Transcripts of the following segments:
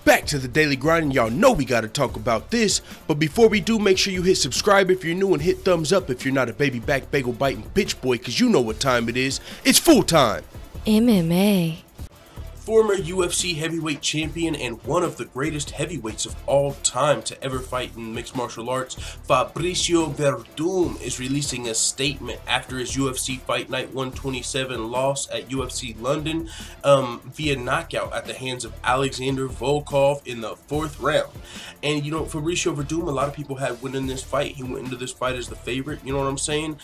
Back to the daily grind, and y'all know we gotta talk about this. But before we do, make sure you hit subscribe if you're new and hit thumbs up if you're not a baby back bagel biting bitch boy, cause you know what time it is. It's full time. MMA. Former UFC heavyweight champion and one of the greatest heavyweights of all time to ever fight in mixed martial arts, Fabricio Werdum is releasing a statement after his UFC Fight Night 127 loss at UFC London via knockout at the hands of Alexander Volkov in the 4th round. And you know, Fabricio Werdum, a lot of people had winning this fight. He went into this fight as the favorite, you know what I'm saying?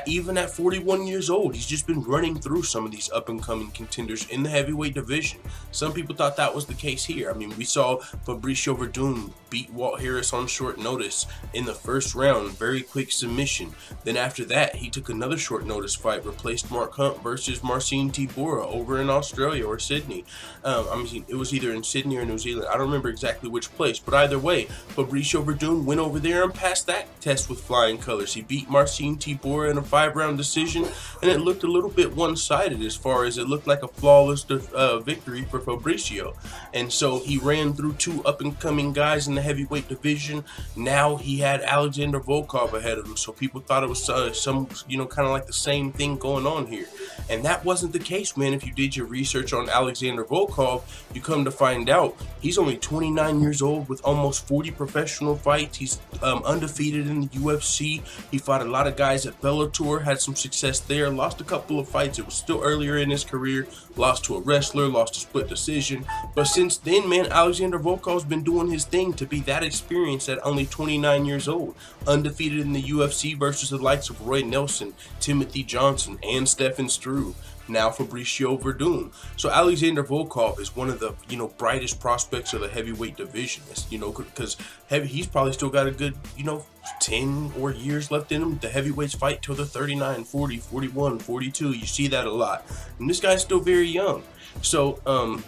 Even at 41 years old, he's just been running through some of these up-and-coming contenders in the heavyweight division. Some people thought that was the case here. I mean, we saw Fabricio Werdum beat Walt Harris on short notice in the 1st round, very quick submission. Then after that, he took another short notice fight, replaced Mark Hunt versus Marcin Tybura over in Australia or Sydney. I mean, it was either in Sydney or New Zealand. I don't remember exactly which place, but either way, Fabricio Werdum went over there and passed that test with flying colors. He beat Marcin Tybura in a 5-round decision, and it looked a little bit one-sided as far as it looked like a flawless victory for Fabricio. And so he ran through 2 up-and-coming guys in the heavyweight division. Now he had Alexander Volkov ahead of him, so people thought it was some, you know, kind of like the same thing going on here. And that wasn't the case, man. If you did your research on Alexander Volkov, you come to find out he's only 29 years old with almost 40 professional fights. He's undefeated in the UFC. He fought a lot of guys at Bellator, had some success there, lost a couple of fights. It was still earlier in his career, lost to a wrestler, lost a split decision. But since then, man, Alexander Volkov's been doing his thing to be that experienced at only 29 years old. Undefeated in the UFC versus the likes of Roy Nelson, Timothy Johnson, and Stefan Struve. Now Fabricio Werdum. So Alexander Volkov is one of the, you know, brightest prospects of the heavyweight division. You know, because he's probably still got a good, you know, 10 or years left in him. The heavyweights fight till they're 39, 40, 41, 42. You see that a lot. And this guy's still very young. So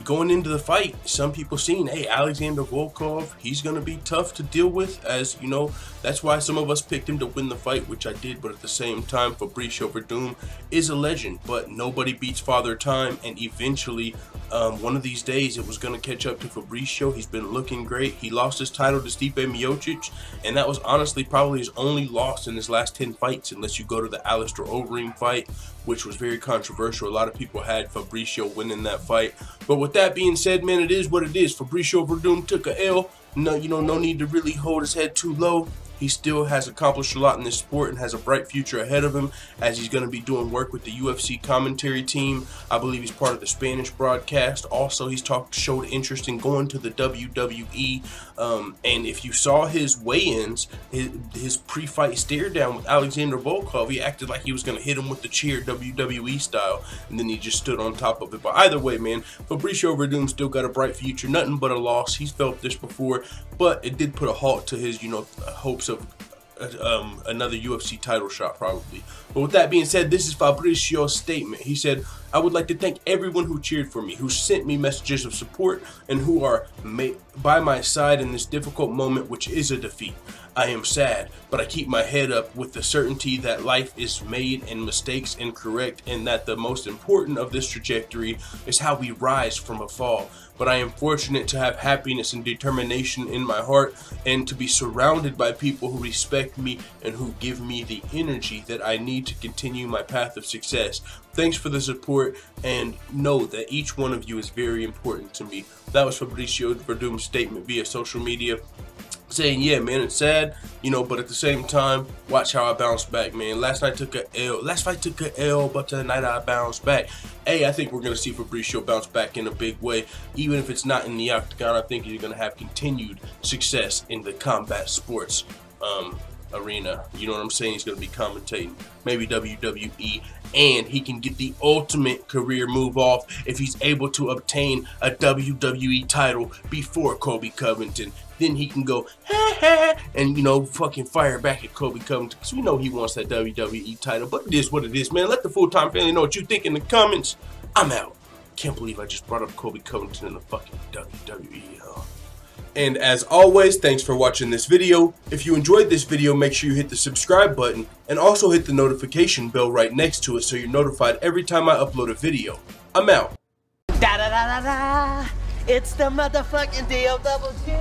going into the fight, some people seen, hey, Alexander Volkov, he's going to be tough to deal with, as you know. That's why some of us picked him to win the fight, which I did. But at the same time, Fabricio Werdum is a legend, but nobody beats Father Time. And eventually, one of these days, it was going to catch up to Fabricio. He's been looking great. He lost his title to Stipe Miocic, and that was honestly probably his only loss in his last 10 fights, unless you go to the Alistair Overeem fight, which was very controversial. A lot of people had Fabricio winning that fight. But with that being said, man, it is what it is. Fabricio Werdum took a L. No, you know, no need to really hold his head too low. He still has accomplished a lot in this sport and has a bright future ahead of him, as he's going to be doing work with the UFC commentary team. I believe he's part of the Spanish broadcast. Also, he's showed interest in going to the WWE. And if you saw his weigh-ins, his pre-fight stare down with Alexander Volkov, he acted like he was going to hit him with the chair WWE style, and then he just stood on top of it. But either way, man, Fabricio Werdum still got a bright future. Nothing but a loss. He's felt this before, but it did put a halt to his, you know, hopes of another UFC title shot probably. But with that being said, this is Fabricio's statement. He said, I would like to thank everyone who cheered for me, who sent me messages of support, and who are by my side in this difficult moment, which is a defeat. I am sad, but I keep my head up with the certainty that life is made and mistakes incorrect, and that the most important of this trajectory is how we rise from a fall. But I am fortunate to have happiness and determination in my heart, and to be surrounded by people who respect me and who give me the energy that I need to continue my path of success. Thanks for the support, and know that each one of you is very important to me. That was Fabricio Werdum's statement via social media, saying, yeah, man, it's sad, you know, but at the same time, watch how I bounce back, man. Last fight took a L, but tonight I bounced back. Hey, I think we're going to see Fabricio bounce back in a big way. Even if it's not in the octagon, I think he's going to have continued success in the combat sports arena. You know what I'm saying? He's going to be commentating, maybe WWE, and he can get the ultimate career move off if he's able to obtain a WWE title before Colby Covington. Then he can go, ha ha, and, you know, fucking fire back at Colby Covington, because we know he wants that WWE title. But it is what it is, man. Let the full-time family know what you think in the comments. I'm out. Can't believe I just brought up Colby Covington in the fucking WWE, huh? And as always, thanks for watching this video. If you enjoyed this video, make sure you hit the subscribe button and also hit the notification bell right next to it so you're notified every time I upload a video. I'm out. Da da da da da. It's the motherfucking DOWG.